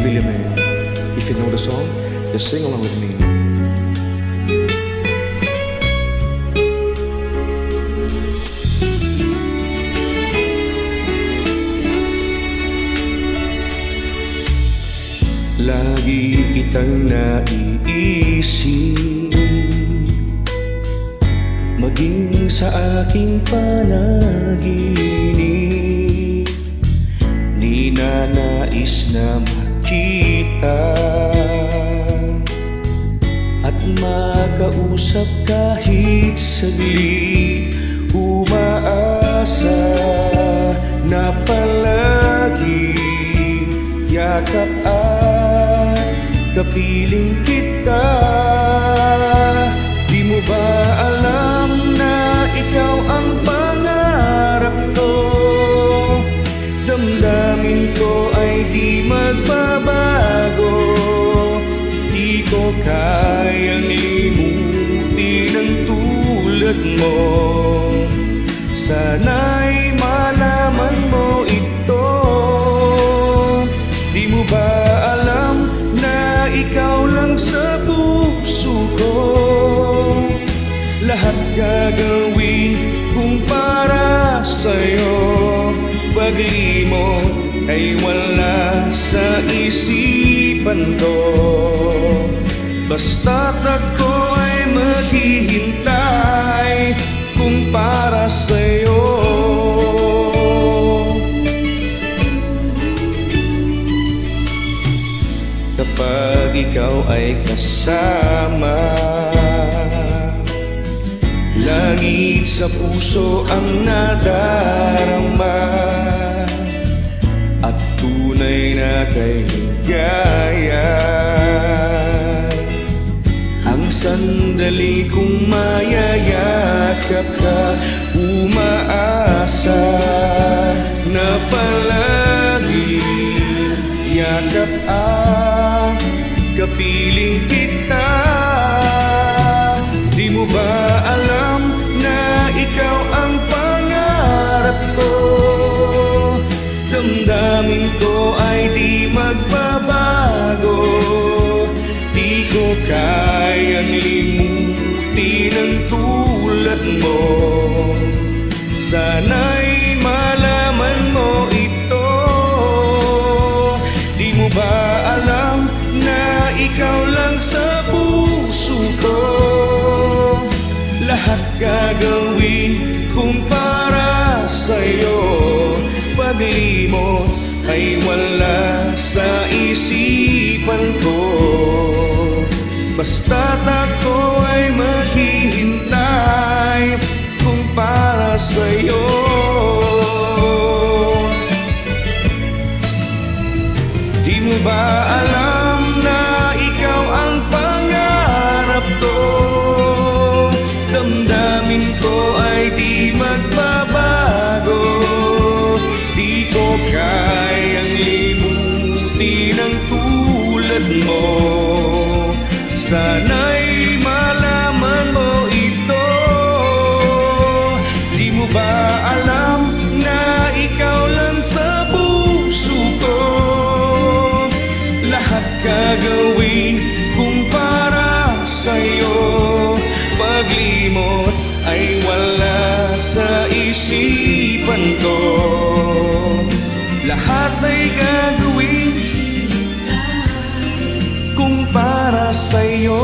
really mean. If you know the song, just sing along with me. Lagi kitang naiisip, maging sa aking panaginip. Di na nais na makita at makausap kahit saglit. Umaasa na palagi yakap at kapiling kita. Di mo ba alam na ikaw ang pangarap ko? Damdamin ko ay di magbabago. Di ko kayang limutin ang tulad mo. Sana'y malaman mo ito. Di mo ba alam na ikaw lang sa puso ko? Lahat gagawin kung para sa'yo. Pag-limot ay wala sa isipan ko. Basta't ako ay maghihintay kung para sa'yo. Kapag ikaw ay kasama, langit sa puso ang nadarama at tunay na kayligaya. Ang sandali kong mayayakap ka, umaasa na palagi yakap at kapiling kita. Di mo ba alam na ikaw ang pangarap ko? Damdamin ko ay di magbabago. Di ko kayang limutin ang tulad mo. Sana'y malaman mo ito. Di mo ba alam na ikaw lang sa puso ko? Lahat gagawin kung para sa'yo. Pag-limot ay wala sa isipan ko. Basta't ako ay maghihintay kung para sa'yo. Di mo ba alam na ikaw ang pangarap ko? Damdamin ko ay di magbabago. Di ko kayang limutin ang tulad mo. Sana'y malaman mo ito. Di mo ba alam na ikaw lang sa puso ko? Lahat gagawin kung para sa'yo. Pag-limot ay wala sa isipan ko. Lahat ay gagawin kung para sa'yo.